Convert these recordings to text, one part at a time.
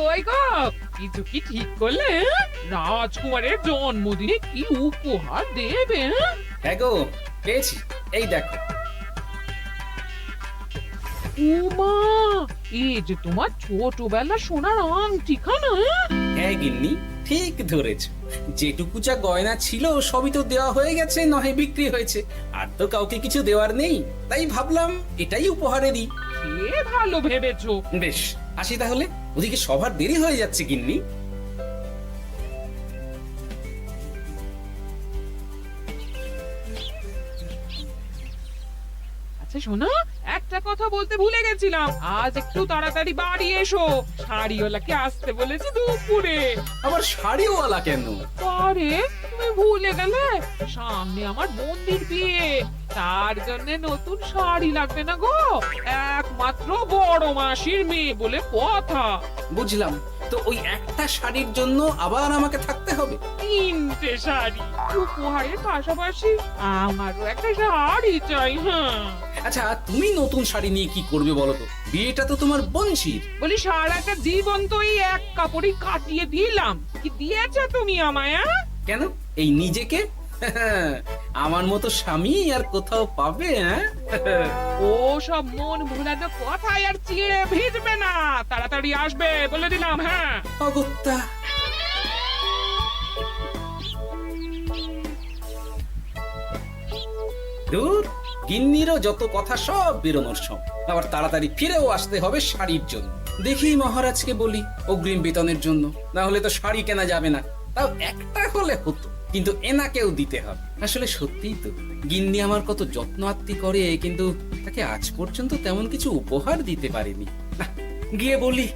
কই গো, কিছু কি ঠিক করলে? রাজকুমারের জন্মদিনে কি উপহার দেবে? হ্যাঁ গো, পেয়েছি। এই দেখো। উমা, এই যে তোমার ছোটবেলা সোনার আংটিখানা। হ্যাঁ গিন্নি, ঠিক ধরেছ। যেটুকু যা গয়না ছিল সবই তো দেওয়া হয়ে গেছে, নহে বিক্রি হয়েছে। আর তো কাউকে কিছু দেওয়ার নেই, তাই ভাবলাম এটাই উপহারে দিই। সে ভালো ভেবেছো। বেশ, আসি তাহলে। ওদিকে সবার দেরি হয়ে যাচ্ছে গিন্নি। আচ্ছা শোনো, একটা কথা বলতে ভুলে গেছিলাম। আজ একটু তাড়াতাড়ি বাড়ি এসো, শাড়িওয়ালাকে আসতে বলেছি দুপুরে। আবার শাড়িওয়ালা কেন? আরে তুমি ভুলে গেলে, সামনে আমার বোনদের বিয়ে, তার জন্য নতুন শাড়ি লাগবে না গো। একমাত্র বড় মাসির মেয়ে বলে কথা। বুঝলাম। তো ওই একটা শাড়ির জন্য আবার আমাকে থাকতে হবে? 3টে শাড়ি উপহারের পাশাপাশি আমারও একটা শাড়ি চাই। হ্যাঁ আচ্ছা, তুমি নতুন শাড়ি নিয়ে কি করবে বলো তো? বিয়েটা তো তোমার বংশীর। বলি, সারাটা জীবন তো এই এক কাপড়ই কাটিয়ে দিলাম, কি দিয়েছে তুমি আমায়? কেন, এই নিজেকে আমার মতো স্বামী আর কোথাও পাবে? ও সব মন ভোলানো কথাই আর চিড়ে ভিজবে না, তাড়াতাড়ি আসবে বলে দিলাম। হ্যাঁ অগত্যা। দূর, গিন্নিরও যত কথা সব বেরোনোর সব। আবার তাড়াতাড়ি ফিরেও আসতে হবে শাড়ির জন্য। দেখি মহারাজকে বলি অগ্রিম বেতনের জন্য, না হলে তো শাড়ি কেনা যাবে না। তাও একটা হলে হতো, কিন্তু এনাকেও দিতে হবে। আসলে সত্যিই তো, গিন্নি আমার কত যত্ন আত্তি করে, কিন্তু তাকে আজ পর্যন্ত তেমন কিছু উপহার দিতে পারিনি। না, গিয়ে বলি।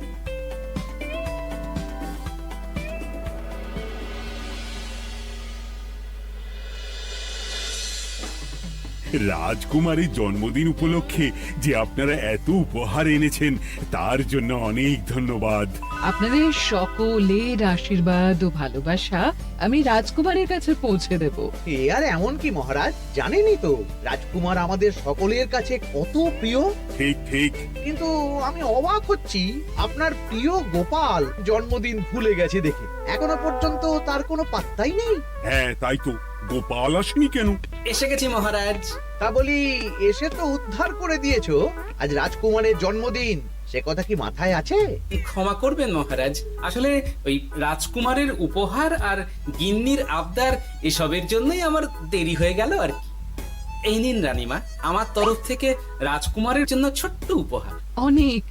রাজকুমারীর জন্মদিন উপলক্ষে যে আপনারা এত উপহার এনেছেন তার জন্য অনেক ধন্যবাদ। আপনাদের সকলের আশীর্বাদ ও ভালোবাসা আমি রাজকুমারের কাছে পৌঁছে দেব। এ আর এমন কি মহারাজ, জানেনই তো রাজকুমার আমাদের সকলের কাছে কত প্রিয়। ঠিক ঠিক। কিন্তু আমি অবাক হচ্ছি আপনার প্রিয় গোপাল জন্মদিন ভুলে গেছে দেখে। এখনো পর্যন্ত তার কোনো পাত্তাই নেই। হ্যাঁ তাই তো, গোপাল আসেনি কেন? এসে গেছি মহারাজ। তা বলি, এসে তো উদ্ধার করে দিয়েছো। আজ রাজকুমারের জন্মদিন, সে কথা কি মাথায় আছে? ক্ষমা করবেন মহারাজ, আসলে ওই রাজকুমারের উপহার আর গিন্নির আবদার এসবের জন্যই আমার দেরি হয়ে গেল আর কি। এই নিন রানীমা, আমার তরফ থেকে রাজকুমারের জন্য ছোট্ট উপহার। অনেক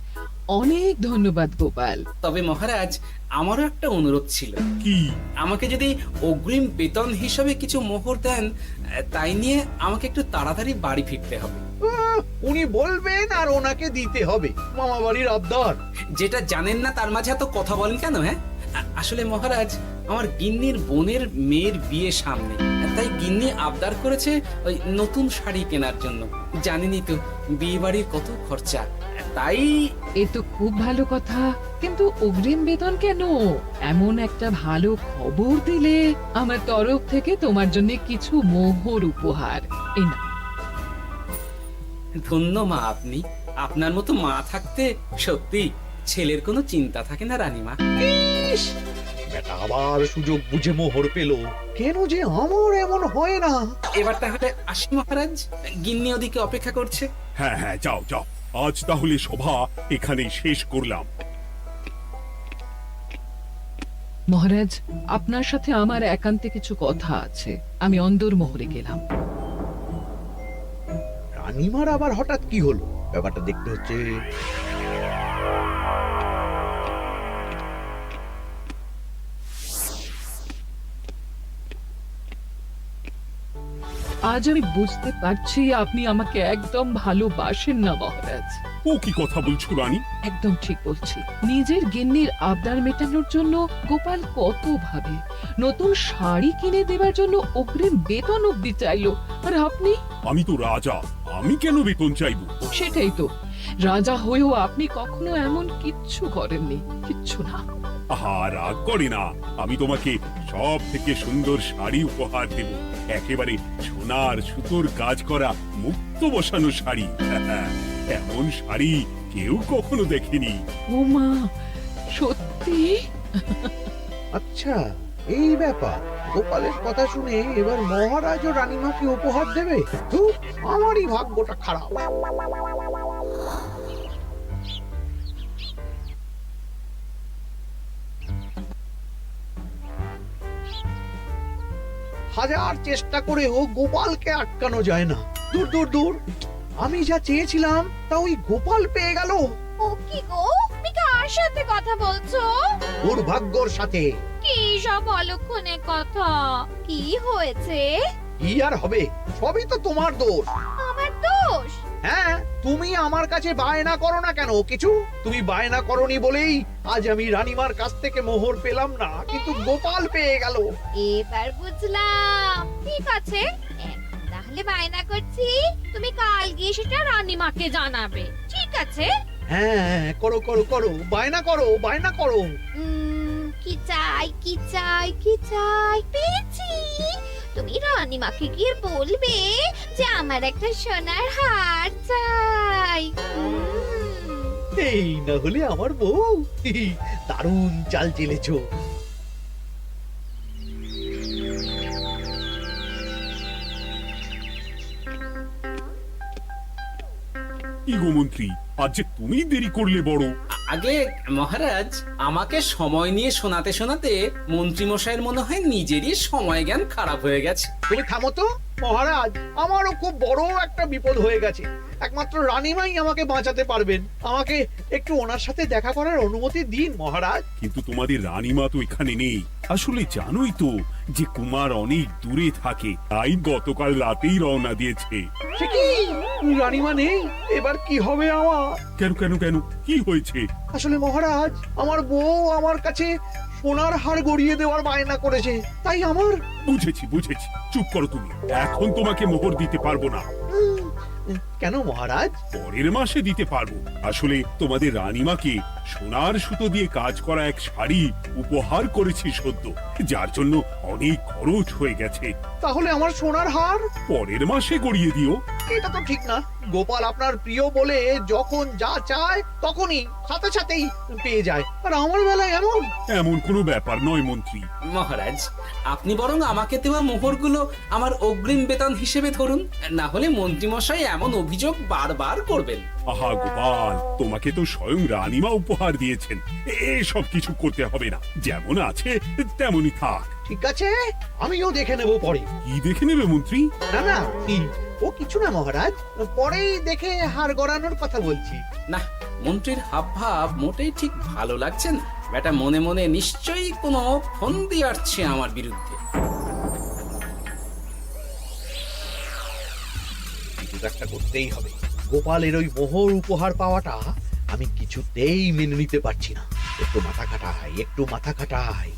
অনেক ধন্যবাদ গোপাল। তবে মহারাজ, আমারও একটা অনুরোধ ছিল। কি? আমাকে যদি অগ্রিম বেতন হিসাবে কিছু মোহর দেন, তাই নিয়ে আমাকে একটু তাড়াতাড়ি বাড়ি ফিরতে হবে। উনি বলবেন আর ওনাকে দিতে হবে, মামা বাড়ির আবদার। যেটা জানেন না তার মাঝে এত কথা বলেন কেন? হ্যাঁ, আসলে মহারাজ, আমার গিন্নির বোনের মেয়ের বিয়ে সামনে, তাই গিন্নি আবদার করেছে ওই নতুন শাড়ি কেনার জন্য। জানেনই তো বিয়ে বাড়ির কত খরচা, তাই। এ তো খুব ভালো কথা, কিন্তু অগ্রিম বেতন কেন? এমন একটা ভালো খবর দিলে আমার তরফ থেকে তোমার জন্য কিছু মোহর উপহার। এই নাও। ধন্য মা আপনি। আপনার মতো মা থাকতে সত্যি ছেলের কোনো চিন্তা থাকে না রানীমা। ইস, বেটা আবার সুযোগ বুঝে মোহর পেল। কেন যে আমার এমন হয় না। এবার তাহলে আসি মহারাজ, গিন্নি ওদিকে অপেক্ষা করছে। হ্যাঁ হ্যাঁ, যাও যাও, আজ তাহলে সভা এখানেই শেষ করলাম। মহারাজ, আপনার সাথে আমার একান্তে কিছু কথা আছে। আমি অন্দরমহলে গেলাম। রানীমার আবার হঠাৎ কি হলো, ব্যাপারটা দেখতে হচ্ছে। আজ আমি বুঝতে পারছি আপনি আমাকে একদম ভালোবাসেন না মহারাজ। ও কি কথা বলছো রানী? একদম ঠিক বলছি। নিজের গিন্নির আবদার মেটানোর জন্য গোপাল কত ভাবে, নতুন শাড়ি কিনে দেবার জন্য অগ্রিম বেতন অব্দি চাইলো, আর আপনি? আমি তো রাজা, আমি কেন বেতন চাইবো? সেটাই তো, রাজা হয়েও আপনি কখনো এমন কিচ্ছু করেননি, কিচ্ছু না। আহা, রাগ করে না। আমি তোমাকে সব থেকে সুন্দর শাড়ি উপহার দেব, একেবারে সোনার সুতোর কাজ করা মুক্ত বসানো শাড়ি। এমন শাড়ি কেউ কখনো দেখেনি। ও মা, সত্যি? সত্যি? আচ্ছা, এই ব্যাপার। গোপালের কথা শুনে এবার মহারাজ ও রানীমাকে উপহার দেবে। ধুর, আমারই ভাগ্যটা খারাপ। হাজার চেষ্টা করেও গোপালকে আটকানো যায় না। দূর দূর দূর, আমি যা চেয়েছিলাম তা ওই গোপাল পেয়ে গেল। ও কি গো, তুমি কার সাথে কথা বলছো? দুর্ভাগ্যর সাথে। কি সব অলক্ষণে কথা? কি হয়েছে? কি আর হবে, সবই তো তোমার দোষ। আমার দোষ? হ্যাঁ, তুমি আমার কাছে বায়না করো না কেন কিছু? তুমি বায়না করনি বলেই আজ আমি রানীমার কাছ থেকে মোহর পেলাম না, কিন্তু গোপাল পেয়ে গেল। এবার বুঝলাম। ঠিক আছে, এখন তাহলে বায়না করছি, তুমি কাল গিয়ে সেটা রানীমাকে জানাবে। ঠিক আছে? হ্যাঁ, করো করো করো, বায়না করো, বায়না করো। কি চাই, কি চাই, কি চাই? পেয়েছি। তুমি রানীমাকে গিয়ে বলবে যে আমার একটা সোনার হার চাই। এই না হলে আমার বউ। দারুণ চাল চেলেছো। কি গো মন্ত্রী, আজ যে তুমি দেরি করলে বড়। আগে মহারাজ, আমাকে সময় নিয়ে শোনাতে শোনাতে মন্ত্রীমশাইয়ের মনে হয় নিজেরই সময় জ্ঞান খারাপ হয়ে গেছে। তুমি থামো তো মহারাজ, আমারও খুব বড় একটা বিপদ হয়ে গেছে। একমাত্র রানীমাই আমাকে বাঁচাতে পারবেন। আমাকে একটু ওনার সাথে দেখা করার অনুমতি দিন মহারাজ। কিন্তু তোমাদের রানীমা তো এখানে নেই। আসলে জানোই তো যে কুমার অনেক দূরে থাকে, তাই গতকাল রাতেই রওনা দিয়েছে। সে কি, রানীমা নেই? এবার কি হবে আমার? কেন কেন কেন, কি হয়েছে? আসলে মহারাজ, আমার বউ আমার কাছে সোনার হার গড়িয়ে দেওয়ার বায়না করেছে, তাই আমার। বুঝেছি বুঝেছি, চুপ করো তুমি। এখন তোমাকে মোহর দিতে পারবো না। কেন মহারাজ? পরের মাসে দিতে পারবো। আসলে তোমাদের রানীমাকে সোনার সুতো দিয়ে কাজ করা এক শাড়ি উপহার করেছি সদ্য, যার জন্য অনেক খরচ হয়ে গেছে। তাহলে আমার সোনার হার পরের মাসে গড়িয়ে দিও। এটা তো ঠিক না। গোপাল আপনার প্রিয় বলে যখন যা চায় তখনই সাথে সাথেই পেয়ে যায়, আর আমার বেলায় এমন। এমন কোনো ব্যাপার নয় মন্ত্রী। মহারাজ, আপনি বরং আমাকে দেওয়া মোহরগুলো আমার অগ্রিম বেতন হিসেবে ধরুন, না হলে মন্ত্রীমশাই এমন অভিযোগ বারবার করবেন। আহা গোপাল, তোমাকে তো স্বয়ং রানীমা উপহার দিয়েছেন, এসব কিছু করতে হবে না। যেমন আছে তেমনই থাক। ঠিক আছে, আমিও দেখে নেব পরে। কি দেখে নেবে মন্ত্রী? না না, ও কিছু না মহারাজ, পরেই দেখে হার গড়ানোর কথা বলছি। না, মন্ত্রীর হাবভাব মোটেই ঠিক ভালো লাগছে না। বেটা মনে মনে নিশ্চয়ই কোনো ফন্দি আসছে আমার বিরুদ্ধে। কিছু একটা করতেই হবে। গোপালের ওই মোহর উপহার পাওয়াটা আমি কিছুতেই মেনে নিতে পারছি না। একটু মাথা খাটাই, একটু মাথা খাটাই।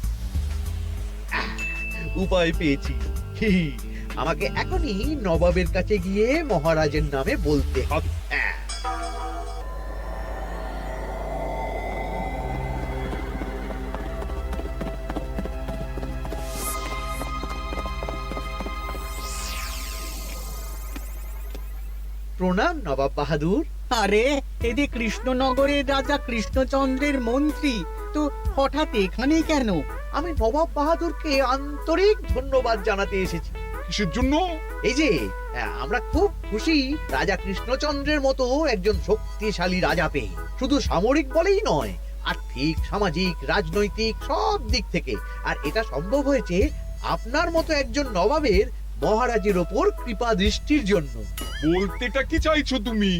উপায় পেয়েছি। আমাকে এখনই নবাবের কাছে গিয়ে মহারাজের নামে বলতে হবে। প্রণাম নবাব বাহাদুর। আরে এদি কৃষ্ণনগরের রাজা কৃষ্ণচন্দ্রের মন্ত্রী, তো হঠাৎ এখানে কেন? আমি নবাব বাহাদুরকে আন্তরিক ধন্যবাদ জানাতে এসেছি। কিসের জন্য? এই যে আমরা খুব খুশি রাজা কৃষ্ণচন্দ্রের মতো একজন শক্তিশালী রাজা পেয়ে। শুধু সামরিক বলেই নয়, আর্থিক, সামাজিক, রাজনৈতিক সব দিক থেকে। আর এটা সম্ভব হয়েছে আপনার মতো একজন নবাবের মহারাজের ওপর কৃপা দৃষ্টির জন্য। বলতেটা কি চাইছো তুমি?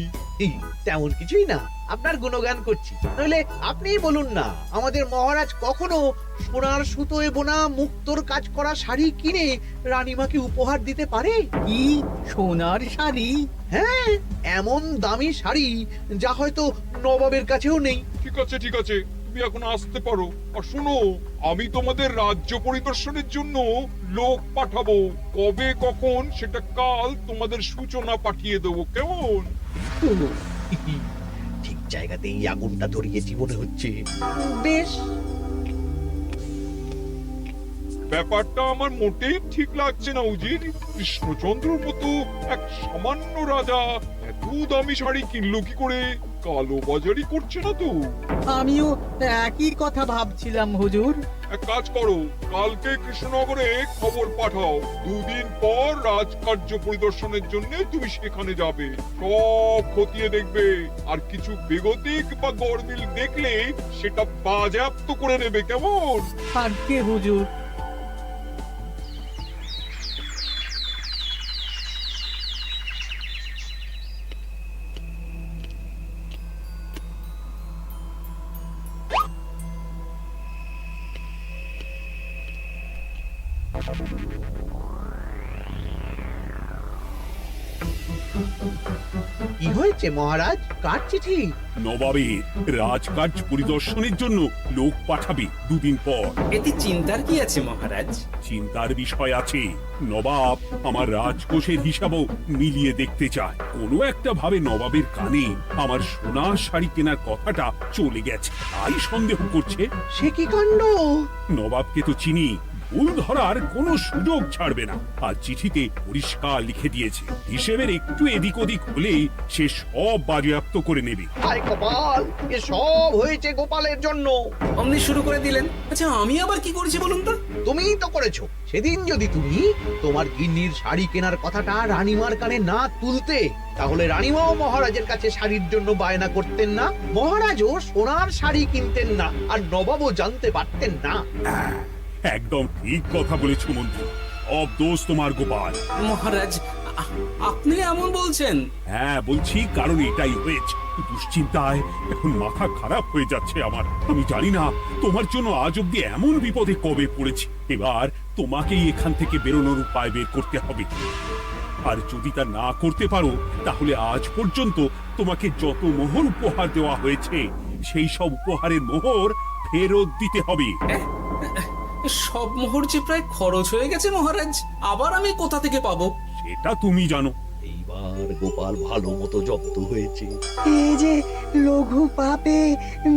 তেমন কিছুই না, আপনার গুণগান করছি। নইলে আপনিই বলুন না, আমাদের মহারাজ কখনো সোনার সুতোয় বোনা মুক্তোর কাজ করা শাড়ি কিনে রানীমাকে উপহার দিতে পারে? কি সোনার শাড়ি? হ্যাঁ, এমন দামি শাড়ি যা হয়তো নবাবের কাছেও নেই। ঠিক আছে ঠিক আছে, তুমি এখন আসতে পারো। আর শোনো, আমি তোমাদের রাজ্য পরিদর্শনের জন্য লোক পাঠাবো। কবে কখন সেটা কাল তোমাদের সূচনা পাঠিয়ে দেবো, কেমন? ঠিক জায়গাতেই আগুনটা ধরিয়েছি মনে হচ্ছে। বেশ। ব্যাপারটা আমার মোটেই ঠিক লাগছে না উজির। কৃষ্ণচন্দ্রর মতো এক সামান্য রাজা এত দামি শাড়ি কিনলো কি করে? কালো বাজারি করছে না তো? আমিও একই কথা ভাবছিলাম হুজুর। এক কাজ করো, কালকে কৃষ্ণনগরে খবর পাঠাও, 2 দিন পর রাজকার্য পরিদর্শনের জন্য তুমি সেখানে যাবে। সব খতিয়ে দেখবে, আর কিছু বেগতিক বা গরমিল দেখলে সেটা বাজেয়াপ্ত করে নেবে, কেমন? আজকে হুজুর। কি হয়েছে মহারাজ? কার চিঠি? নবাবের রাজকার্য পরিদর্শনের জন্য লোক পাঠাবে 2 দিন পর। এতে চিন্তার কি আছে মহারাজ? চিন্তার বিষয় আছে। নবাব আমার রাজকোষের হিসাবও মিলিয়ে দেখতে চায়। কোনো একটা ভাবে নবাবের কানে আমার সোনার শাড়ি কেনার কথাটা চলে গেছে, তাই সন্দেহ করছে। সে কি কাণ্ড! নবাবকে তো চিনি, ভুল ধরার কোনো সুযোগ ছাড়বে না। আর চিঠিতে পরিষ্কার লিখে দিয়েছে, হিসেবের একটু এদিক ওদিক হলেই সে সব বাজেয়াপ্ত করে নেবে। হায় কপাল! এ সব হয়েছে গোপালের জন্য। অমনি শুরু করে দিলেন। আচ্ছা, আমি আবার কি করেছি বলুন তো? তুমিই তো করেছো। সেদিন যদি তুমি তোমার গিন্নির শাড়ি কেনার কথাটা রানীমার কানে না তুলতে, তাহলে রানীমাও মহারাজের কাছে শাড়ির জন্য বায়না করতেন না, মহারাজও সোনার শাড়ি কিনতেন না, আর নবাবও জানতে পারতেন না। একদম ঠিক কথা বলেছ মন্ত্রী, সব দোষ তোমার গোপাল। মহারাজ, আপনি এমন বলছেন? হ্যাঁ বলছি, কারণ এটাই হয়েছে। দুশ্চিন্তায় এখন মাথা খারাপ হয়ে যাচ্ছে আমার। আমি জানি না তোমার জন্য আজ অব্দি এমন বিপদে কবে পড়েছি। এবার তোমাকেই এখান থেকে বেরোনোর উপায় বের করতে হবে। আর যদি তা না করতে পারো, তাহলে আজ পর্যন্ত তোমাকে যত মোহর উপহার দেওয়া হয়েছে, সেই সব উপহারের মোহর ফেরত দিতে হবে। সব মোহর যে প্রায় খরচ হয়ে গেছে মহারাজ, আবার আমি কোথা থেকে পাবো? সেটা তুমি জানো। এইবার গোপাল ভালো মতো জব্দ হয়েছে। এই যে লঘু পাপে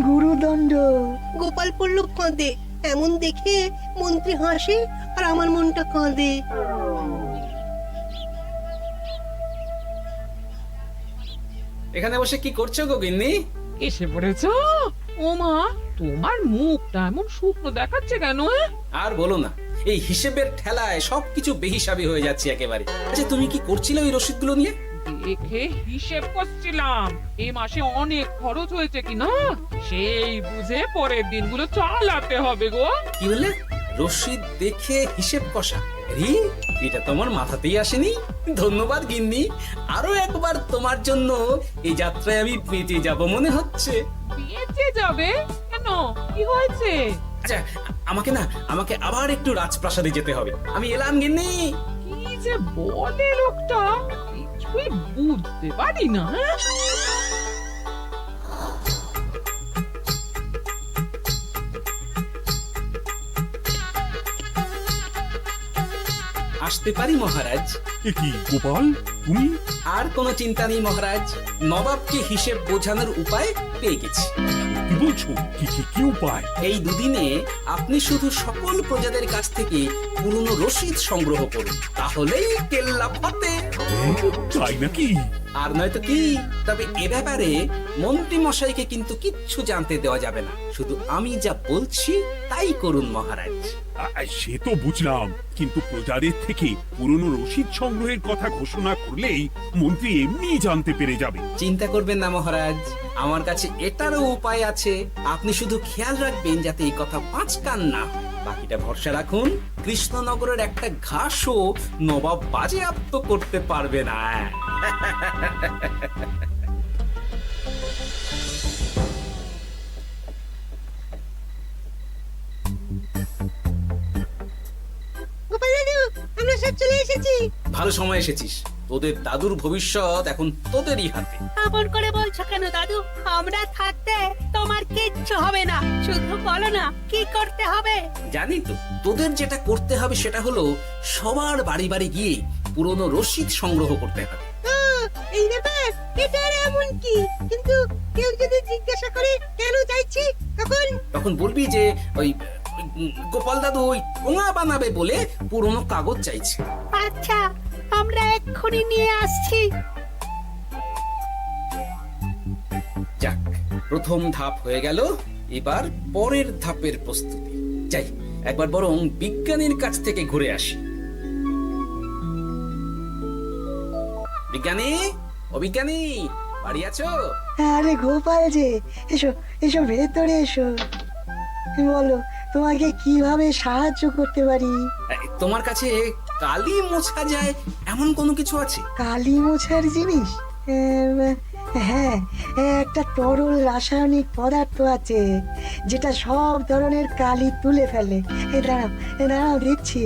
গুরুদণ্ড। গোপাল পড়ল কাঁদে, এমন দেখে মন্ত্রী হাসে আর আমার মনটা কাঁদে। এখানে বসে কি করছো গো গিন্নি? এসে পড়েছ? ও মা, তোমার মুখটা এমন শুকনো দেখাচ্ছে কেন? আর বলো না, এই হিসেবের ঠেলায় সবকিছু বেহিসাবি হয়ে যাচ্ছে একেবারে। আচ্ছা, তুমি কি করছিলে ওই রসিদগুলো নিয়ে? দেখে হিসেব করছিলাম এই মাসে অনেক খরচ হয়েছে কিনা, সেই বুঝে পরের দিনগুলো চালাতে হবে গো। কি বললে? রসিদ দেখে হিসেব কষা? আরে, এটা তোমার মাথাতেই আসেনি। ধন্যবাদ গিন্নি, আরো একবার তোমার জন্য এই যাত্রায় আমি বেঁচে যাব মনে হচ্ছে। বেঁচে যাবে কেন? কি হয়েছে? আচ্ছা, আমাকে আবার একটু রাজপ্রাসাদে যেতে হবে। আমি এলাম গিন্নি। কি যে বলে লোকটা, কিছুই বুঝতে পারি না। আসতে পারি মহারাজ? এ কি গোপাল, তুমি? আর কোনো চিন্তা নেই মহারাজ, নবাবকে হিসেব বোঝানোর উপায় পেয়ে গেছি। কি বলছো? কি কি কি উপায়? এই দুদিনে আপনি শুধু সকল প্রজাদের কাছ থেকে পুরনো রসিদ সংগ্রহ করুন, তাহলেই কেল্লা ফতে। তাই নাকি? আর নয়তো কি? তবে এ ব্যাপারে মন্ত্রী মশাইকে কিন্তু কিচ্ছু জানতে দেওয়া যাবে না। শুধু আমি যা বলছি তাই করুন মহারাজ। সে তো বুঝলাম, কিন্তু প্রজাদের থেকে পুরনো রসিদ সংগ্রহের কথা ঘোষণা করলেই মন্ত্রী এমনি জানতে পেরে যাবে। চিন্তা করবেন না মহারাজ, আমার কাছে এটারও উপায় আছে। আপনি শুধু খেয়াল রাখবেন যাতে এই কথা 5 কান না। বাকিটা ভরসা রাখুন, কৃষ্ণনগরের একটা ঘাসও নবাব বাজেয়াপ্ত করতে পারবে না। গোপাল দাদু, আমরা সব চলে এসেছি। ভালো সময় এসেছিস, তোদের দাদুর ভবিষ্যৎ এখন তোদেরই হাতে। আপন করে বলছো কেন দাদু? আমরা থাকতে তোমার কিচ্ছু হবে না, শুধু বলো না কি করতে হবে। জানি তো, তোদের যেটা করতে হবে সেটা হলো সবার বাড়ি বাড়ি গিয়ে পুরনো রসিদ সংগ্রহ করতে হবে। এই ব্যাপার, এটা আর এমন কি? কিন্তু কেউ যদি জিজ্ঞাসা করে কেন চাইছি, তখন বলবি যে ওই গোপাল দাদু ওই ঠোঙা বানাবে বলে পুরনো কাগজ চাইছে। আচ্ছা, আমরা এক্ষুনি নিয়ে আসছি। প্রথম ধাপ হয়ে গেল, এবার পরের ধাপের প্রস্তুতি। যাই, একবার বরং বিজ্ঞানীর কাছ থেকে ঘুরে আসি। বিজ্ঞানী, ও বিজ্ঞানী, বাড়ি আছো? আরে গোপাল যে, এসো এসো ভেতরে এসো। বলো, তোমাকে কিভাবে সাহায্য করতে পারি? তোমার কাছে কালি মোছা যায় এমন কোনো কিছু আছে? কালি মোছার জিনিস? হ্যাঁ, একটা তরল রাসায়নিক পদার্থ আছে যেটা সব ধরনের কালি তুলে ফেলে। দাঁড়াও দিচ্ছি।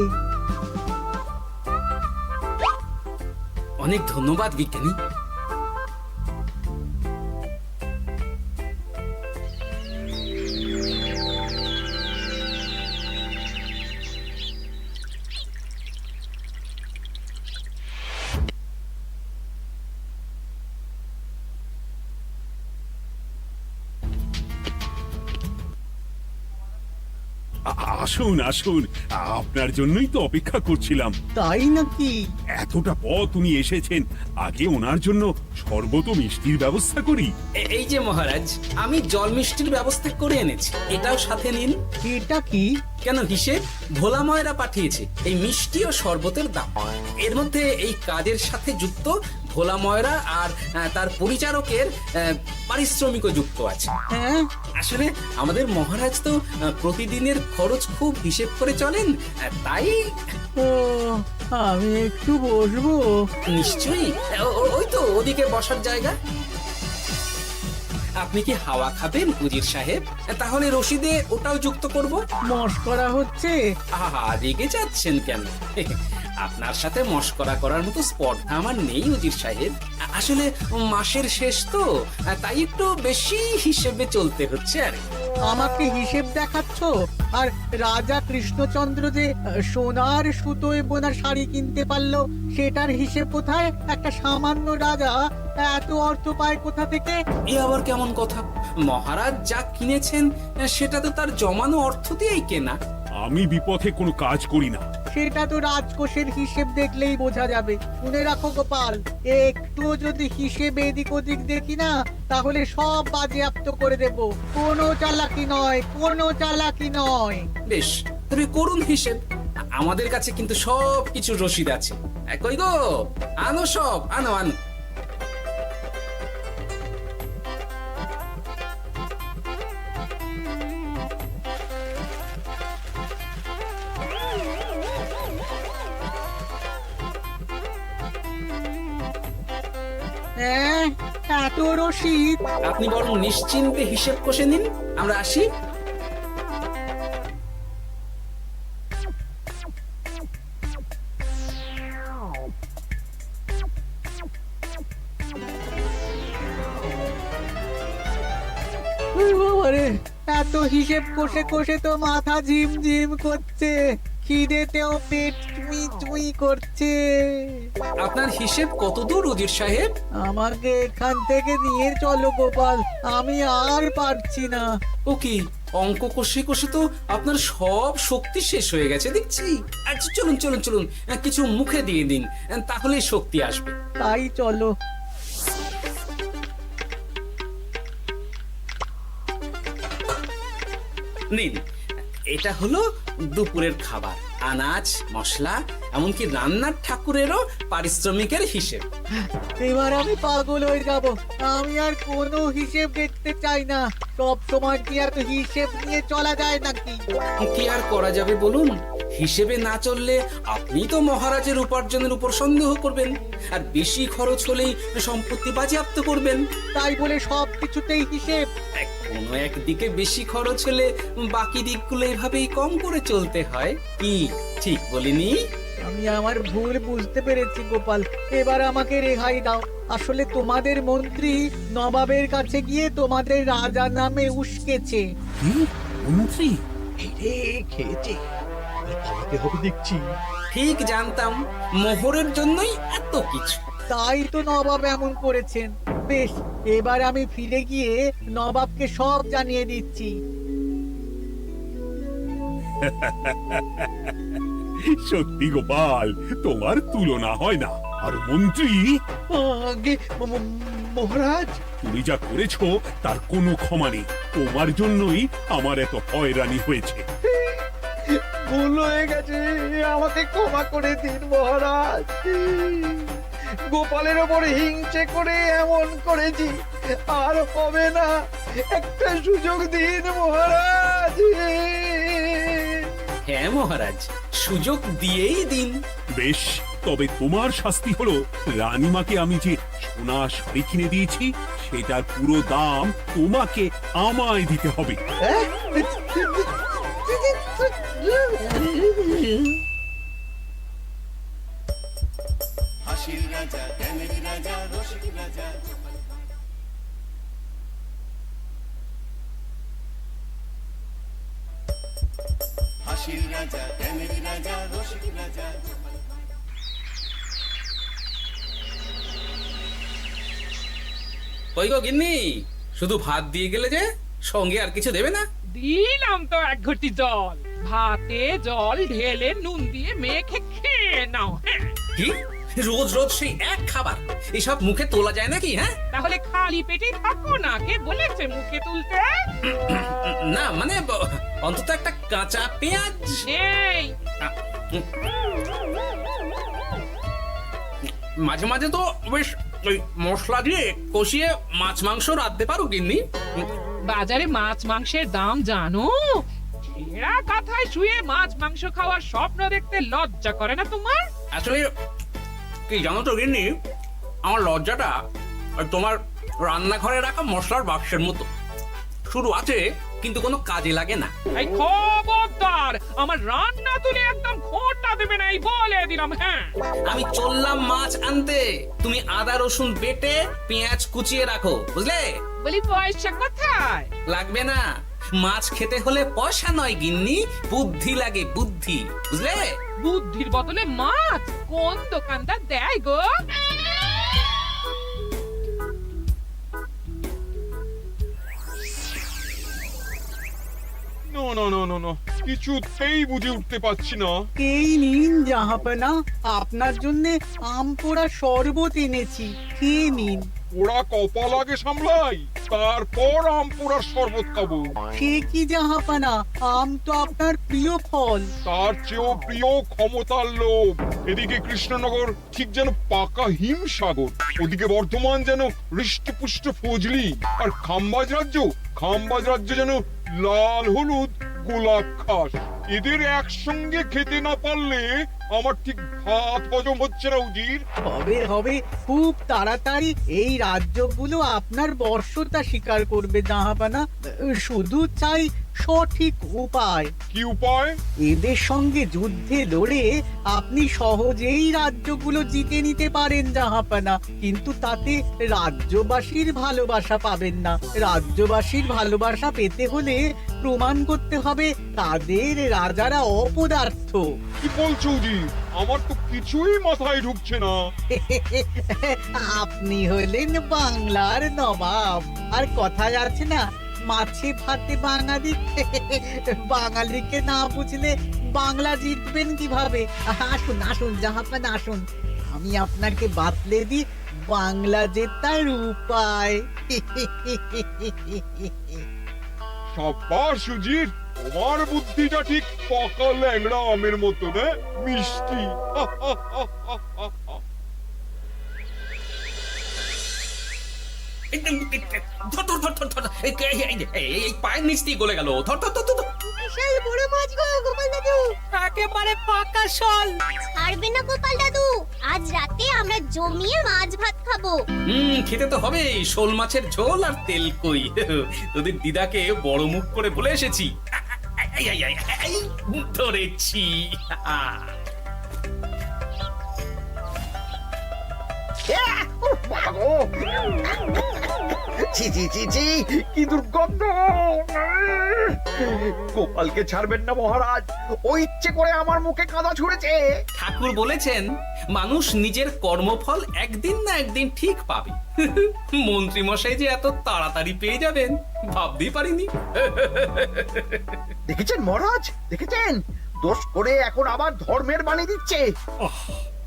অনেক ধন্যবাদ বিজ্ঞানী। আসুন আসুন, আপনার জন্যই তো অপেক্ষা করছিলাম। তাই নাকি? এতটা পথ উনি এসেছেন, আগে ওনার জন্য শরবত ও মিষ্টির ব্যবস্থা করি। এই যে মহারাজ, আমি জল মিষ্টির ব্যবস্থা করে এনেছি, এটাও সাথে নিন। এটা কি? কেন, হিসেব ভোলা ময়রা পাঠিয়েছে এই মিষ্টি ও শরবতের দাম। এর মধ্যে এই কাজের সাথে যুক্ত ভোলা ময়রা আর তার পরিচারকের পারিশ্রমিকও যুক্ত আছে। হ্যাঁ, আসলে আমাদের মহারাজ তো প্রতিদিনের খরচ খুব হিসেব করে চলেন, তাই। ও, আমি একটু বসবো? নিশ্চয়ই, ওই তো ওদিকে বসার জায়গা। আপনি কি হাওয়া খাবেন উজির সাহেব? তাহলে রশিদে ওটাও যুক্ত করব। মশকরা হচ্ছে? আহা, রেগে যাচ্ছেন কেন? আপনার সাথে মশকরা করার মতো স্পর্ধা আমার নেই উজির সাহেব। আসলে মাসের শেষ তো, তাই একটু বেশি হিসেবে চলতে হচ্ছে আর কি। আমাকে হিসেব দেখাচ্ছ? আর রাজা কৃষ্ণচন্দ্র যে সোনার সুতোয় বোনা শাড়ি কিনতে পারলো, সেটার হিসেব কোথায়? একটা সামান্য রাজা এত অর্থ পায় কোথা থেকে? এ আবার কেমন কথা? মহারাজ যা কিনেছেন সেটা তো তার জমানো অর্থ দিয়েই কেনা। আমি বিপথে কোনো কাজ করি না। সেটা তো রাজকোষের হিসেব দেখলেই বোঝা যাবে। শুনে রাখো গোপাল, একটুও যদি হিসেব এদিক ওদিক দেখি না, তাহলে সব বাজেয়াপ্ত করে দেব। কোনো চালাকি নয়, কোনো চালাকি নয়। বেশ, তবে করুন হিসেব। আমাদের কাছে কিন্তু সব কিছু রসিদ আছে। কই গো, আনো সব, আনো আনো। হ্যাঁ, এত রসিদ? আপনি বরং নিশ্চিন্তে হিসেব কষে নিন, আমরা আসি। বাবারে, এত হিসেব কষে কষে তো মাথা ঝিমঝিম করছে, খিদেতেও পেট চুই চুই করছে। আপনার হিসেব কত দূর উজির সাহেব? আমাকে এখান থেকে নিয়ে চলো গোপাল, আমি আর পারছি না। ও কি, অঙ্ক কষে কষে তো আপনার সব শক্তি শেষ হয়ে গেছে দেখছি। আচ্ছা চলুন চলুন চলুন, কিছু মুখে দিয়ে দিন, তাহলেই শক্তি আসবে। তাই চলো। নিন, এটা হলো দুপুরের খাবার, আনাজ মশলা এমনকি রান্নার ঠাকুরেরও পারিশ্রমিকের হিসেব। এবার আমি পাগল হয়ে যাব। আমি আর কোনো হিসেব দেখতে চাই না। সব সময় কি আর হিসেব নিয়ে চলা যায় নাকি? কি আর করা যাবে বলুন? হিসেবে না চললে আপনি তো মহারাজের উপার্জনের উপর সন্দেহ করবেন, আর বেশি খরচ হলেই সম্পত্তি বাজেয়াপ্ত করবেন। তাই বলে সব কিছুতেই হিসেব? কোনো একদিকে বেশি খরচ হলে বাকি দিকগুলো এভাবেই কম করে চলতে হয়। কি ঠিক বলিনি? আমি আমার ভুল বুঝতে পেরেছি গোপাল, এবার আমাকে রেহাই দাও। আসলে তোমাদের মন্ত্রী নবাবের কাছে গিয়ে তোমাদের রাজা নামে উস্কেছে। কি মন্ত্রী? এই রে, খেয়েছে, পালাতে হবে দেখছি। ঠিক জানতাম, মোহরের জন্যই এত কিছু। তাই তো নবাব এমন করেছেন। বেশ, এবার আমি ফিরে গিয়ে নবাবকে সব জানিয়ে দিচ্ছি। সত্যি গোপাল, তোমার তুলনা হয় না। আর মন্ত্রী? আগে মহারাজ, তুমি যা করেছো তার কোনো ক্ষমা নেই। তোমার জন্যই আমার এত হয়রানি হয়েছে। ভুল হয়ে গেছে, আমাকে ক্ষমা করে দিন মহারাজ। গোপালের ওপরে হিংসে করে এমন করেছি, আর হবে না। একটা সুযোগ দিন মহারাজ। হ্যাঁ মহারাজ, সুযোগ দিয়েই দিন। বেশ, তবে তোমার শাস্তি হলো রানীমাকে আমি যে সোনা শাড়ি কিনে দিয়েছি সেটার পুরো দাম তোমাকে আমায় দিতে হবে। ওই গো গিন্নি, শুধু ভাত দিয়ে গেলে যে, সঙ্গে আর কিছু দেবে না? দিলাম তো এক ঘটি জল, ভাতে জল ঢেলে নুন দিয়ে মেখে খেয়ে নাও। হ্যাঁ, কি রোজ রোজ সেই এক খাবার? এসব মুখে তোলা যায় নাকি? হ্যাঁ, তাহলে খালি পেটেই থাকো না, কে বলেছে মুখে তুলতে? না মানে অন্তত একটা কাঁচা পেঁয়াজ। নেই। মাঝে মাঝে তো বেশ ওই মশলা দিয়ে কষিয়ে মাছ মাংস রাঁধতে পারো গিন্নি। বাজারে মাছ মাংসের দাম জানো? ছেঁড়া কাঁথায় শুয়ে মাছ মাংস খাওয়ার স্বপ্ন দেখতে লজ্জা করে না তোমার? আসলে কি জানো তো গিন্নি, আমার লজ্জাটা ওই তোমার রান্নাঘরে রাখা মশলার বাক্সের মতো, শুরু আছে কিন্তু কোনো কাজে লাগে না। এই খবরদার, আমার রান্না তুলে একদম খোঁটা দেবে না, এই বলে দিলাম। হ্যাঁ, আমি চললাম মাছ আনতে, তুমি আদা রসুন বেটে পেঁয়াজ কুচিয়ে রাখো, বুঝলে? বলি পয়সা কোথায়? লাগবে না, মাছ খেতে হলে পয়সা নয় গিন্নি, বুদ্ধি লাগে, বুদ্ধি, বুঝলে? বুদ্ধির বদলে মাছ কোন দোকানদার দেয় গো? না না না না না, কিছুতেই বুঝে উঠতে পারছি না। এই নিন জাহাপনা, আপনার জন্য আম পোড়া শরবত এনেছি, খেয়ে নিন। ওরা কপাল আগে সামলাই, তারপর আম পোড়ার শরবত খাবো। সে কি জাহাপনা, আম তো আপনার প্রিয় ফল। তার চেয়েও প্রিয় ক্ষমতার লোভ। এদিকে কৃষ্ণনগর ঠিক যেন পাকা হিমসাগর, ওদিকে বর্ধমান যেন হৃষ্টপুষ্ট ফজলি, আর খাম্বাজ রাজ্য যেন লাল হলুদ গোলাপ ঘাস। এদের একসঙ্গে খেতে না পারলে আমার ঠিক ভাত হজম হচ্ছে না উজির। হবে হবে, খুব তাড়াতাড়ি এই রাজ্যগুলো আপনার বর্ষতা স্বীকার করবে জাহাপানা। শুধু চাই সঠিক উপায়। কি উপায়? এদের সঙ্গে যুদ্ধে লড়ে আপনি সহজেই রাজ্যগুলো জিতে নিতে পারেন জাহাপানা, কিন্তু তাতে রাজ্যবাসীর ভালোবাসা পাবেন না। রাজ্যবাসীর ভালোবাসা পেতে হলে প্রমাণ করতে হবে তাদের রাজারা অপদার্থ। কি বলছো উজির? আমার তো কিছুই মাথায় ঢুকছে না। আপনি হলেন বাংলার নবাব, আর কথায় আছে না, মাছে ভাতে বাঙালি। বাঙালিকে না বুঝলে বাংলা জিতবেন কিভাবে? আসুন আসুন জাহাপানা, আসুন, আমি আপনাকে বাতলে দিই বাংলা জেতার উপায়। সাব্বাস উজির, তোমার বুদ্ধিটা ঠিক পাকা ল্যাংড়া আমের মতো, না মিষ্টি। এই পায়ের নিচ দিয়ে গলে গেল, ধর ধর ধর ধর। বিশাল বড় মাছ গো গোপাল দাদু। একেবারে পাকা শল। ছাড়বে না গোপাল দাদু, আজ রাতে আমরা জমিয়ে মাছ ভাত খাবো। খেতে তো হবে শোল মাছের ঝোল আর তেল কই। তোদের দিদাকে বড় মুখ করে বলে এসেছি, ধরেছি। ছি ছি ছি ছি, কি দুর্গন্ধ! গোপালকে ছাড়বেন না মহারাজ, ও ইচ্ছে করে আমার মুখে কাদা ছুঁড়েছে। ঠাকুর বলেছেন মানুষ নিজের কর্মফল একদিন না একদিন ঠিক পাবে। মন্ত্রী মশাই যে এত তাড়াতাড়ি পেয়ে যাবেন ভাবতেই পারিনি। দেখেছেন মহারাজ, দেখেছেন? দোষ করে এখন আবার ধর্মের বাণী দিচ্ছে।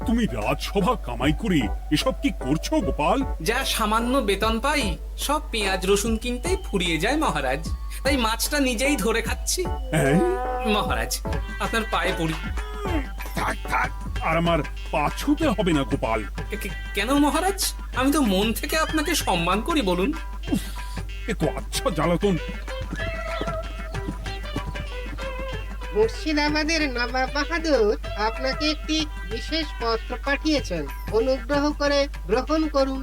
তুমি রাজসভা কামাই করে এসব কি করছো গোপাল? যা সামান্য বেতন পাই সব পেঁয়াজ রসুন কিনতেই ফুরিয়ে যায় মহারাজ, তাই মাছটা নিজেই ধরে খাচ্ছি। হ্যাঁ? মহারাজ আপনার পায়ে পড়ি। থাক থাক, আর আমার পা ছুতে হবে না গোপাল। কেন মহারাজ? আমি তো মন থেকে আপনাকে সম্মান করি, বলুন। এ তো আচ্ছা জ্বালাতন। মুর্শিদাবাদের নবাব বাহাদুর আপনাকে একটি বিশেষ পত্র পাঠিয়েছেন, অনুগ্রহ করে গ্রহণ করুন।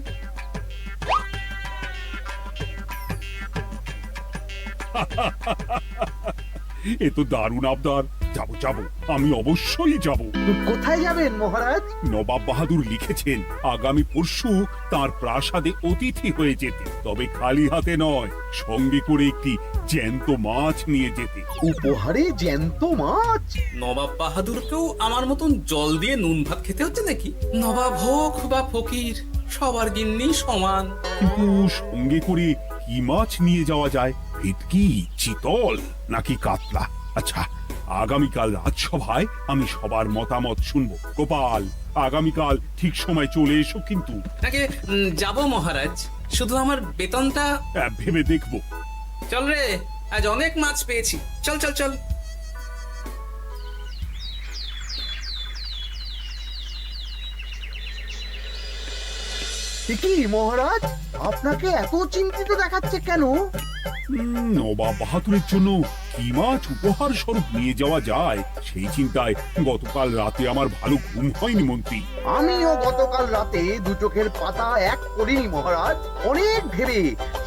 এ তো দারুণ আবদার। যাবো যাবো, আমি অবশ্যই যাব। কোথায় যাবেন মহারাজ? নবাব বাহাদুর লিখেছেন আগামী পরশু তার প্রাসাদে অতিথি হয়ে যেতে, তবে খালি হাতে নয়, সঙ্গে করে একটি জ্যান্ত মাছ নিয়ে যেতে। উপহারে জ্যান্ত মাছ? নবাব বাহাদুরকেও আমার মতন জল দিয়ে নুন ভাত খেতে হচ্ছে নাকি? নবাব হোক বা ফকির, সবার গিন্নি সমান। কিন্তু সঙ্গে করে কি মাছ নিয়ে যাওয়া যায়? ভেটকি, চিতল নাকি কাতলা? আচ্ছা, আগামীকাল রাজসভায় আমি সবার মতামত শুনবো। গোপাল, আগামীকাল ঠিক সময় চলে এসো কিন্তু। নাকি যাব মহারাজ, শুধু আমার বেতনটা ভেবে দেখবো। চল রে, আজ অনেক মাছ পেয়েছি, চল চল চল। কি মহারাজ, আপনাকে এত চিন্তিত দেখাচ্ছে কেন? নবাব বাহাদুরের জন্য কি মাছ উপহার স্বরূপ নিয়ে যাওয়া যায় সেই চিন্তায় গতকাল রাতে আমার ভালো ঘুম হয়নি মন্ত্রী। আমিও গতকাল রাতে দু চোখের পাতা এক করিনি মহারাজ, অনেক ভেবে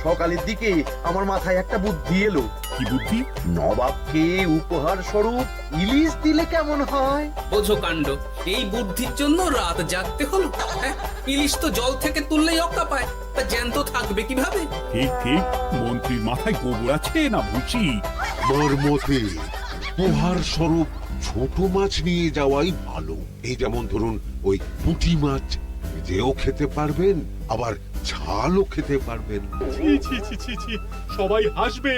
সকালের দিকে আমার মাথায় একটা বুদ্ধি এলো। কি বুদ্ধি? নবাবকে উপহার স্বরূপ ইলিশ দিলে কেমন হয়? বোঝো কাণ্ড, এই বুদ্ধির জন্য রাত জাগতে হলো। হ্যাঁ, ইলিশ তো জল থেকে তুললেই অক্কা পায়, তা জ্যান্ত থাকবে কিভাবে? ঠিক ঠিক, মন্ত্রীর মাথায় গোবর আছে না ভুসি? আমার মতে উপহার স্বরূপ ছোট মাছ নিয়ে যাওয়াই ভালো। এই যেমন ধরুন ওই পুঁটি মাছ, নিজেও খেতে পারবেন আবার ঝালও খেতে পারবেন। ছি ছি ছি ছি ছি, সবাই হাসবে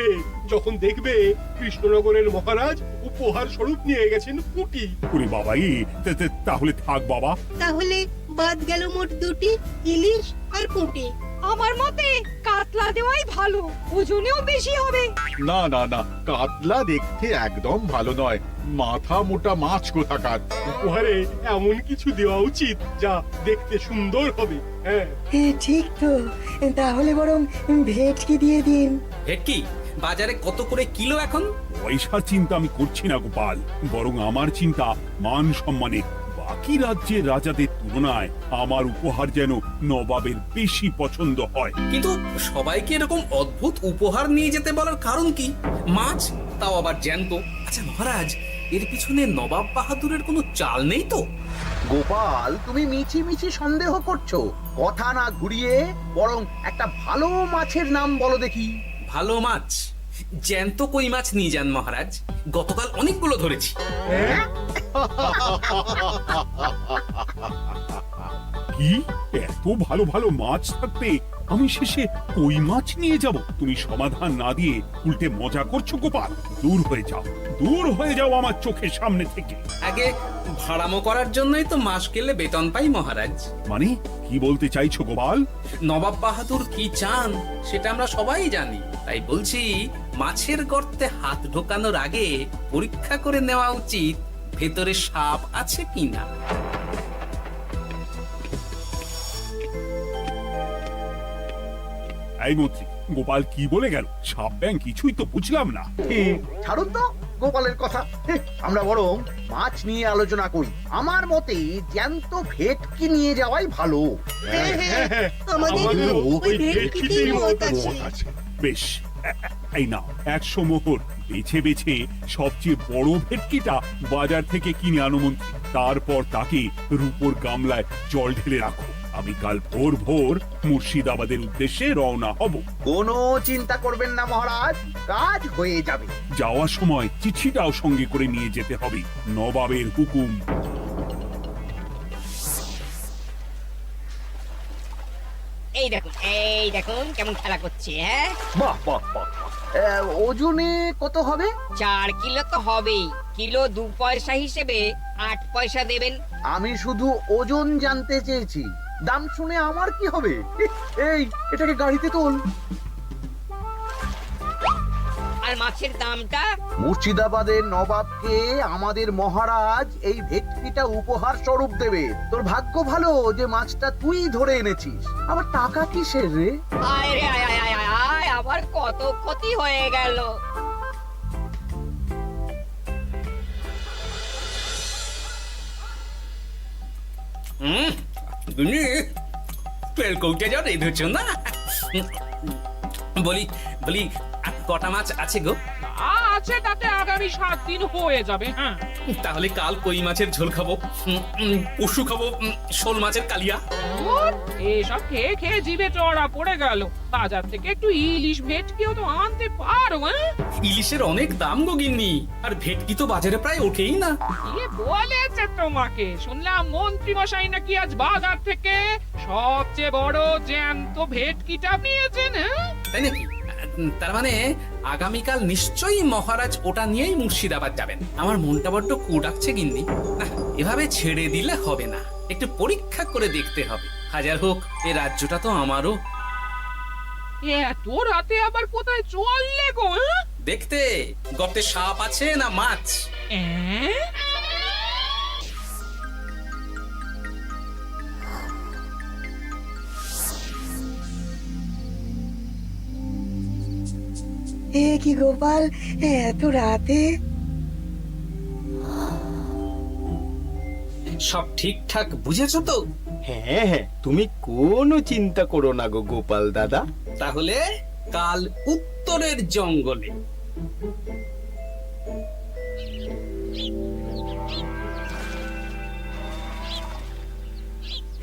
যখন দেখবে কৃষ্ণনগরের মহারাজ উপহার স্বরূপ নিয়ে গেছেন পুঁটি। ওরে বাবাই, তাহলে থাক বাবা। তাহলে বাদ গেল মোট দুটি, ইলিশ আর পুঁটি। আমার মতে কাতলা দেওয়াই ভালো, ওজনেও বেশি হবে। না না না, কাতলা দেখতে একদম ভালো নয়, মাথা মোটা মাছ কোথাকার। উপহারে এমন কিছু দেওয়া উচিত যা দেখতে সুন্দর হবে। হ্যাঁ ঠিক তো, তাহলে বরং ভেটকি দিয়ে দিন। ভেটকি বাজারে কত করে কিলো এখন? পয়সার চিন্তা আমি করছি না গোপাল, বরং আমার চিন্তা মান সম্মানে। বাকি রাজ্যের রাজাদের তুলনায় আমার উপহার যেন নবাবের বেশি পছন্দ হয়। কিন্তু সবাইকে এরকম অদ্ভুত উপহার নিয়ে যেতে বলার কারণ কি? মাছ, তাও আবার জ্যান্ত। আচ্ছা মহারাজ, এর পিছনে নবাব বাহাদুরের কোনো চাল নেই তো? গোপাল, তুমি মিছি মিছি সন্দেহ করছো। কথা না ঘুরিয়ে বরং একটা ভালো মাছের নাম বলো দেখি। ভালো মাছ? জ্যান্ত কই মাছ নিয়ে যান মহারাজ, গতকাল অনেকগুলো ধরেছি। কি, এত ভালো ভালো মাছ থাকতে আমি শেষে কই মাছ নিয়ে যাব? তুমি সমাধান না দিয়ে উল্টে মজা করছো গোপাল। দূর হয়ে যাও, দূর হয়ে যাও আমার চোখের সামনে থেকে। আগে ভাড়ামো করার জন্যই তো মাস গেলে বেতন পাই মহারাজ। মানে কি বলতে চাইছো গোপাল? নবাব বাহাদুর কি চান সেটা আমরা সবাই জানি, তাই বলছি মাছের গর্তে হাত ঢোকানোর আগে পরীক্ষা করে নেওয়া উচিত ভেতরে সাপ আছে কিনা। এই মন্ত্রী, গোপাল কি বলে গেল? সাপ ব্যাং কিছুই তো বুঝলাম না। ছাড়ুন তো গোপালের কথা, আমরা বরং মাছ নিয়ে আলোচনা করি। আমার মতে জ্যান্ত ভেটকি নিয়ে যাওয়াই ভালো। আমাদের ওই ভেটকিতেই মত আছে। বেশ, এই নাও 100 মোহর। বেছে বেছে সবচেয়ে বড় ভেটকিটা বাজার থেকে কিনে আনো মন্ত্রী, তারপর তাকে রূপোর গামলায় জল ঢেলে রাখো। আমি কাল ভোর ভোর মুর্শিদাবাদের উদ্দেশ্যে রওনা হব। কোনো চিন্তা করবেন না মহারাজ, কাজ হয়ে যাবে। যাওয়ার সময় চিঠিটাও সঙ্গে করে নিয়ে যেতে হবে, নবাবের হুকুম। এই দেখুন কেমন খেলা করছে। হ্যাঁ, বাহ বাহ বাহ, ওজনে কত হবে? 4 কিলো তো হবেই। কিলো 2 পয়সা হিসেবে 8 পয়সা দেবেন। আমি শুধু ওজন জানতে চেয়েছি, দাম শুনে আমার কি হবে? এই এটাকে গাড়িতে তোল। আর মাছের দামটা? মুর্শিদাবাদের নবাবকে আমাদের মহারাজ এই ভেটকিটা উপহার স্বরূপ দেবে। তোর ভাগ্য ভালো যে মাছটা তুই ধরে এনেছিস। আবার টাকা কিসের রে? আয় রে আয় আয় আয় আয়, আবার কত ক্ষতি হয়ে গেল। কৌটে যা রেধেছ না। বলি বলি আর কটা মাছ আছে গো? আছে, তাতে আগামী 7 দিন হয়ে যাবে। হ্যাঁ, তাহলে কাল কই মাছের ঝোল খাবো, পশু খাবো শোল মাছের কালিয়া। এসব খেয়ে খেয়ে জিভে চড়া পড়ে গেল। বাজার থেকে একটু ইলিশ ভেটকিও তো আনতে পারো। ইলিশের অনেক দাম গো গিন্নি, আর ভেটকি তো বাজারে প্রায় ওঠেই না। কে বলেছে তোমাকে? শুনলাম মন্ত্রী মশাই নাকি আজ বাজার থেকে সবচেয়ে বড় জ্যান্ত ভেটকিটা নিয়েছেন। তাই নাকি? তার মানে আগামীকাল নিশ্চয়ই মহারাজ ওটা নিয়েই মুর্শিদাবাদ যাবেন। আমার মনটা বড্ড কুড়াচ্ছে গিন্নি। না, এভাবে ছেড়ে দিলে হবে না, একটু পরীক্ষা করে দেখতে হবে। হাজার হোক এ রাজ্যটা তো আমারও। এত রাতে আবার কোথায় চললে গো? দেখতে গর্তে সাপ আছে না মাছ। এ কি গোপাল, এত রাতে? সব ঠিকঠাক বুঝেছো তো? হ্যাঁ হ্যাঁ, তুমি কোনো চিন্তা করো না গো গোপাল দাদা। তাহলে কাল উত্তরের জঙ্গলে।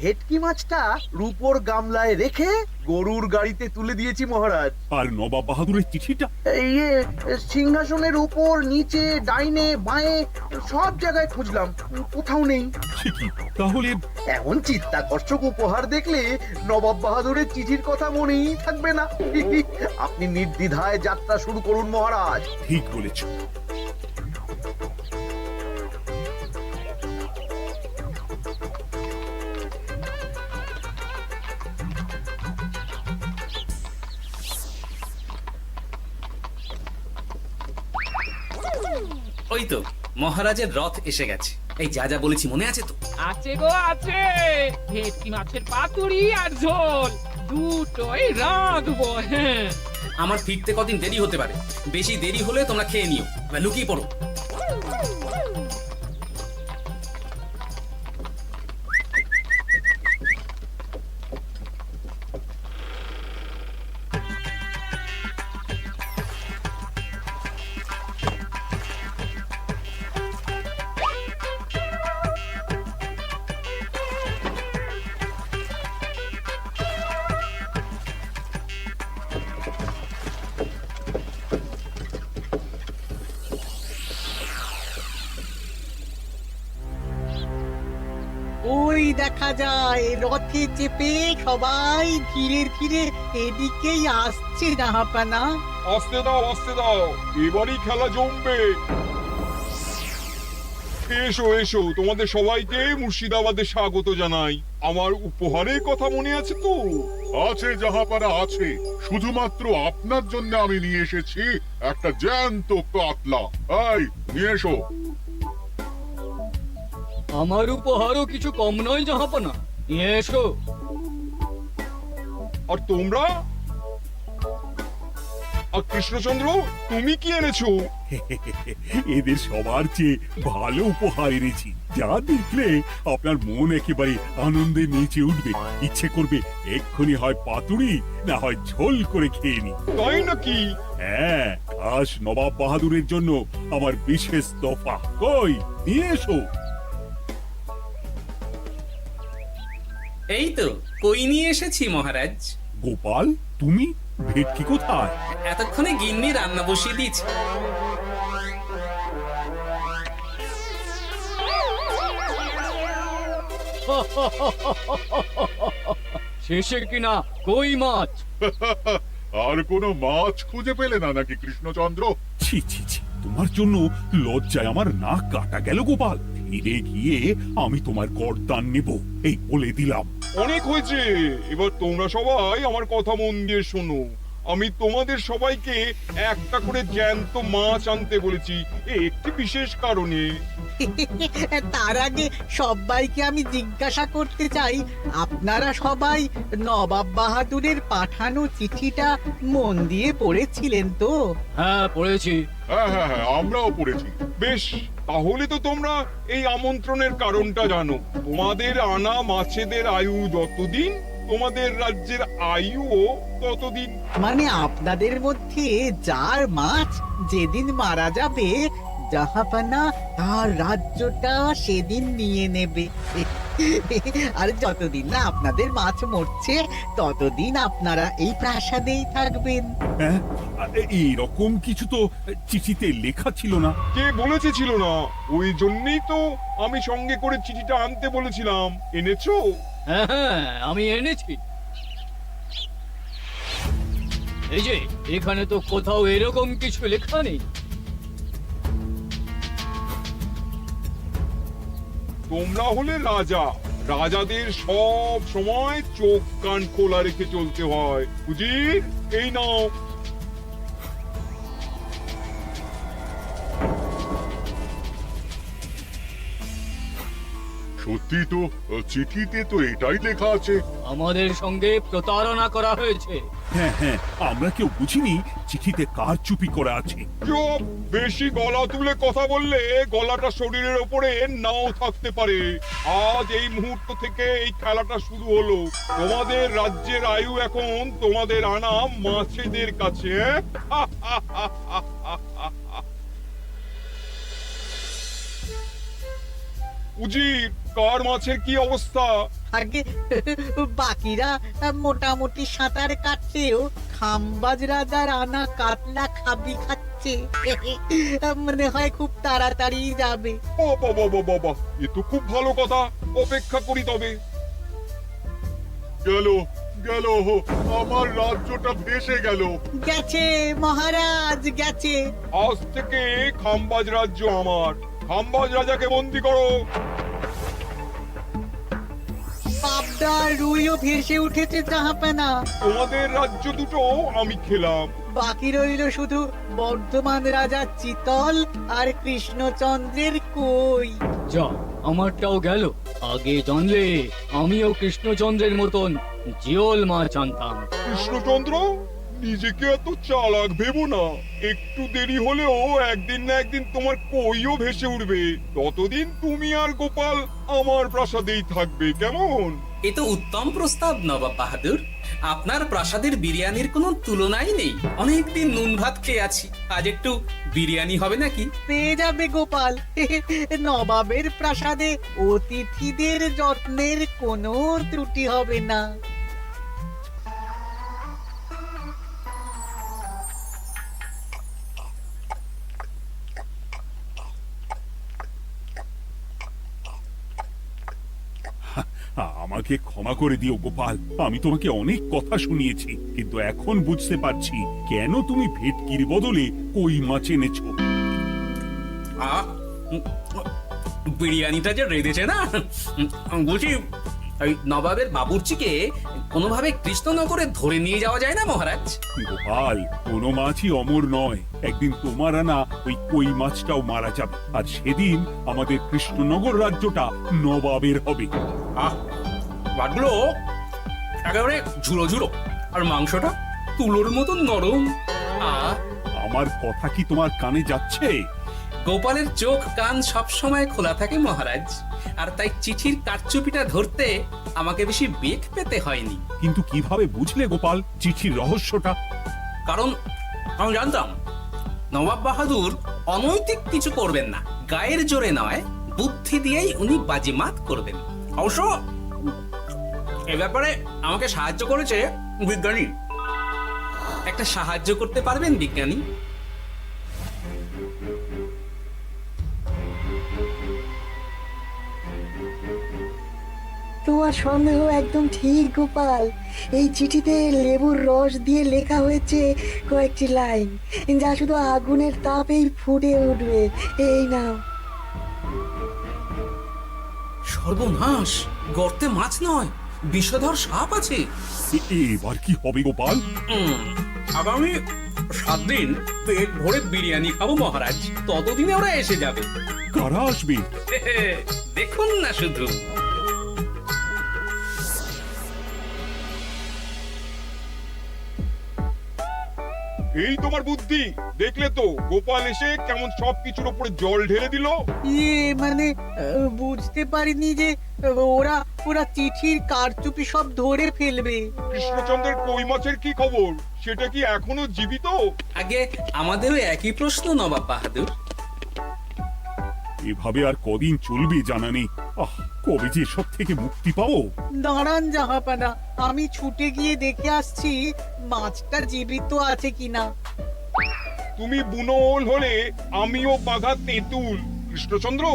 ভেটকি মাছটা রূপোর গামলায় রেখে গরুর গাড়িতে তুলে দিয়েছি মহারাজ। আর নবাব বাহাদুরের চিঠিটা? এই সিংহাসনের উপর, নিচে, ডাইনে, বাঁয়ে সব জায়গায় খুঁজলাম, কোথাও নেই। তাহলে এমন চিত্তাকর্ষক উপহার দেখলে নবাব বাহাদুরের চিঠির কথা মনেই থাকবে না। আপনি নির্দ্বিধায় যাত্রা শুরু করুন মহারাজ। ঠিক বলেছ। ওই তো মহারাজের রথ এসে গেছে। এই যা যা বলেছি মনে আছে তো? আছে গো আছে। ভেটকি মাছের পাতুরি আর ঝোল দুটোই রাঁধবো। হ্যাঁ, আমার ফিরতে কদিন দেরি হতে পারে, বেশি দেরি হলে তোমরা খেয়ে নিও, লুকিয়ে পড়ো। ওই দেখা যায় রথে চেপে সবাই ধীরে ধীরে এদিকেই আসছে জাহাপানা। আসতে দাও আসতে দাও, এবারই খেলা জমবে। এসো এসো, তোমাদের সবাইকে মুর্শিদাবাদে স্বাগত জানাই। আমার উপহারের কথা মনে আছে তো? আছে জাহাপানা আছে, শুধুমাত্র আপনার জন্য আমি নিয়ে এসেছি একটা জ্যান্ত কাতলা। এই নিয়ে এসো। আমার উপহারও কিছু কম নয় জাহাপানা, নিয়ে এসো। আর তোমরা? আর কৃষ্ণচন্দ্র, তুমি কি এনেছো? এদের সবার চেয়ে ভালো উপহার এনেছি, যা দেখলে আপনার মন একেবারে আনন্দে নেচে উঠবে। ইচ্ছে করবে এক্ষুনি হয় পাতুরি না হয় ঝোল করে খেয়ে নি। তাই নাকি? হ্যাঁ, খাস নবাব বাহাদুরের জন্য আমার বিশেষ তোফা। কই নিয়ে এসো। এই তো কই নিয়ে এসেছি মহারাজ। গোপাল, তুমি ভেটকি কোথায়? এতক্ষণে গিন্নি রান্না বসিয়ে দিয়েছে। শেষে কিনা কই মাছ। আর কোনো মাছ খুঁজে পেলে না নাকি কৃষ্ণচন্দ্র? ছি ছি ছি, তোমার জন্য লজ্জায় আমার নাক কাটা গেল গোপাল। ফিরে গিয়ে আমি তোমার গর্দান নেব, এই বলে দিলাম। অনেক হয়েছে, এবার তোমরা সবাই আমার কথা মন দিয়ে শোনো। আমি তোমাদের সবাইকে একটা করে জ্যান্ত মাছ আনতে বলেছি একটি বিশেষ কারণে। তার আগে সবাইকে আমি জিজ্ঞাসা করতে চাই, আপনারা সবাই নবাব বাহাদুরের পাঠানো চিঠিটা মন দিয়ে পড়েছিলেন তো? হ্যাঁ পড়েছি। হ্যাঁ হ্যাঁ হ্যাঁ, আমরাও পড়েছি। বেশ, তাহলে তো তোমরা এই আমন্ত্রণের কারণটা জানো। তোমাদের আনা মাছেদের আয়ু যতদিন, তোমাদের রাজ্যের আয়ুও ততদিন। মানে আপনাদের মধ্যে যার মাছ যেদিন মারা যাবে, জাহাপানা তার রাজ্যটা সেদিন নিয়ে নেবে। আর যতদিন না আপনাদের মাছ মরছে, ততদিন আপনারা এই প্রাসাদেই থাকবেন। হ্যাঁ, এইরকম কিছু তো চিঠিতে লেখা ছিল না। কে বলেছে ছিল না? ওই জন্যই তো আমি সঙ্গে করে চিঠিটা আনতে বলেছিলাম। এনেছো? হ্যাঁ হ্যাঁ, আমি এনেছি। এই যে এখানে তো কোথাও এরকম কিছু লেখা নেই। তোমরা হলে রাজা, রাজাদের সব সময় চোখ কান খোলা রেখে চলতে হয়। উজির, এই নাও। সত্যি তো, চিঠিতে তো এটাই লেখা আছে। আমাদের সঙ্গে প্রতারণা করা হয়েছে। হ্যাঁ হ্যাঁ, আমরা কেউ বুঝিনি চিঠিতে কার চুপি করা আছে। চুপ! বেশি গলা তুলে কথা বললে গলাটা শরীরের ওপরে নাও থাকতে পারে। আজ এই মুহূর্ত থেকে এই খেলাটা শুরু হলো। তোমাদের রাজ্যের আয়ু এখন তোমাদের আনা মাছেদের কাছে। উজির, কার মাছের কি অবস্থা? আগে বাকিরা মোটামুটি সাঁতার কাটলেও খাম্বাজ রাজার আনা কাতলা খাবি খাচ্ছে। মনে হয় খুব তাড়াতাড়ি যাবে। ও বাবা বাবা বাবা, এ তো খুব ভালো কথা। অপেক্ষা করি তবে। গেল গেল, আমার রাজ্যটা ভেসে গেল। গেছে মহারাজ, গেছে। আজ থেকে খাম্বাজ রাজ্য আমার। খাম্বাজ রাজাকে বন্দি করো। পাবদা রুইও ভেসে উঠেছে জাহাপানা। তোমাদের রাজ্য দুটো আমি খেলাম। বাকি রইল শুধু বর্ধমান রাজা চিতল আর কৃষ্ণচন্দ্রের কই। যা, আমারটাও গেল। আগে জানলে আমিও কৃষ্ণচন্দ্রের মতন জিওল মাছ আনতাম। কৃষ্ণচন্দ্র, নিজেকে এত চালাক ভেবো না। একটু দেরি হলেও একদিন না একদিন তোমার কইও ভেসে উঠবে। ততদিন তুমি আর গোপাল আমার প্রাসাদেই থাকবে, কেমন? এ তো উত্তম প্রস্তাব নবাব বাহাদুর। আপনার প্রাসাদের বিরিয়ানির কোনো তুলনাই নেই। অনেকদিন নুন ভাত খেয়ে আছি, আজ একটু বিরিয়ানি হবে নাকি? পেয়ে যাবে গোপাল। নবাবের প্রাসাদে অতিথিদের যত্নের কোনো ত্রুটি হবে না। আমাকে ক্ষমা করে দিও গোপাল, আমি তোমাকে অনেক কথা শুনিয়েছি, কিন্তু এখন বুঝতে পারছি কেন তুমি ভেটকির বদলে কই মাছ এনেছো। বিরিয়ানিটা যে রেঁধেছে না, বলছি এই নবাবের বাবুর্চিকে কোনোভাবে কৃষ্ণনগরে ধরে নিয়ে যাওয়া যায় না মহারাজ? গোপাল, কোনো মাছই অমর নয়। একদিন তোমার আনা ওই কই মাছটাও মারা যাবে, আর সেদিন আমাদের কৃষ্ণনগর রাজ্যটা নবাবের হবে। মাছগুলো একেবারে ঝুড়ো ঝুড়ো, আর মাংসটা তুলোর মতো নরম। আমার কথা কি তোমার কানে যাচ্ছে? গোপালের চোখ কান সব সময় খোলা থাকে মহারাজ, আর তাই চিঠির কারচুপিটা ধরতে আমাকে বেশি বেগ পেতে হয়নি। কিন্তু কিভাবে বুঝলে গোপাল চিঠির রহস্যটা? কারণ আমি জানতাম নবাব বাহাদুর অনৈতিক কিছু করবেন না। গায়ের জোরে নয়, বুদ্ধি দিয়েই উনি বাজিমাত করবেন। অবশ্য এ ব্যাপারে আমাকে সাহায্য করেছে বিজ্ঞানী। একটা সাহায্য করতে পারবেন বিজ্ঞানী? তোমার সন্দেহ একদম ঠিক গোপাল। এই চিঠিতে লেবুর রস দিয়ে লেখা হয়েছে কয়েকটি লাইন, যা শুধু আগুনের তাপেই ফুটে উঠবে। এই নাও। সর্বনাশ, গর্তে মাছ নয়, বিষধর সাপ আছে। এবার কি হবে গোপাল? আগামী 7 দিন পেট ভরে বিরিয়ানি খাবো মহারাজ, ততদিনে ওরা এসে যাবে। কারা আসবে? দেখুন না শুধু। এই তোমার বুদ্ধি, দেখলে তো গোপাল এসে কেমন সবকিছুর উপরে জল ঢেলে দিল। মানে বুঝতে পারিনি যে ওরা ওরা চিঠির কারচুপি সব ধরে ফেলবে। কৃষ্ণচন্দ্রের কই মাছের কি খবর? সেটা কি এখনো জীবিত? আগে আমাদেরও একই প্রশ্ন নবাব বাহাদুর। এভাবে আর কদিন চলবে জানা নেই। কবে যে সব থেকে মুক্তি পাবো। দাঁড়ান জাহাপানা, আমি ছুটে গিয়ে দেখে আসছি মাছটা জীবিত আছে কিনা। তুমি বুনোল হলে আমিও বাঘা তেঁতুল। কৃষ্ণচন্দ্র,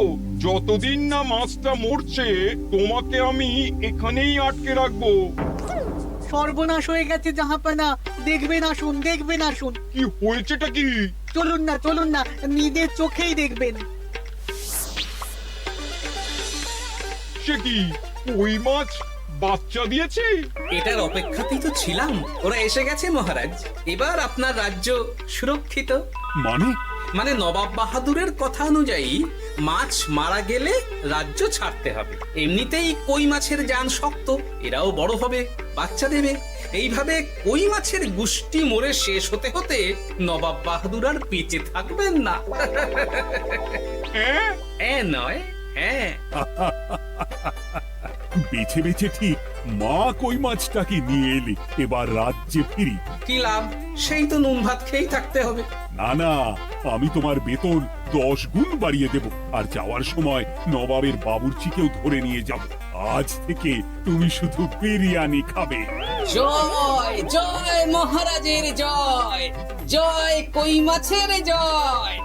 যতদিন না মাছটা মরছে তোমাকে আমি এখানেই আটকে রাখবো। সর্বনাশ হয়ে গেছে জাহাপানা, দেখবেন আসুন, দেখবেন আসুন। কি হয়েছেটা কি? চলুন না, নিজের চোখেই দেখবেন। সে কি, কই মাছ বাচ্চা দিয়েছে? এটার অপেক্ষাতেই তো ছিলাম। ওরা এসে গেছে মহারাজ, এবার আপনার রাজ্য সুরক্ষিত। মানে নবাব বাহাদুরের কথা অনুযায়ী মাছ মারা গেলে রাজ্য ছাড়তে হবে। এমনিতেই কই মাছের জান শক্ত, এরাও বড় হবে, বাচ্চা দেবে। এইভাবে কই মাছের গুষ্টি মরে শেষ হতে হতে নবাব বাহাদুর আর বেঁচে থাকবেন না। নয়, হ্যাঁ। বেছে বেছে ঠিক মা কই মাছটাকে নিয়ে এলে, এবার রাজ্যে ফিরি। কি লাভ? সেই তো নুন ভাত খেয়েই থাকতে হবে। না, আমি তোমার বেতন 10 গুণ বাড়িয়ে দেব, আর যাওয়ার সময় নবাবের বাবুর্চিকেও ধরে নিয়ে যাব। আজ থেকে তুমি শুধু বিরিয়ানি খাবে। জয় জয় মহারাজের জয়, জয় কই মাছের জয়।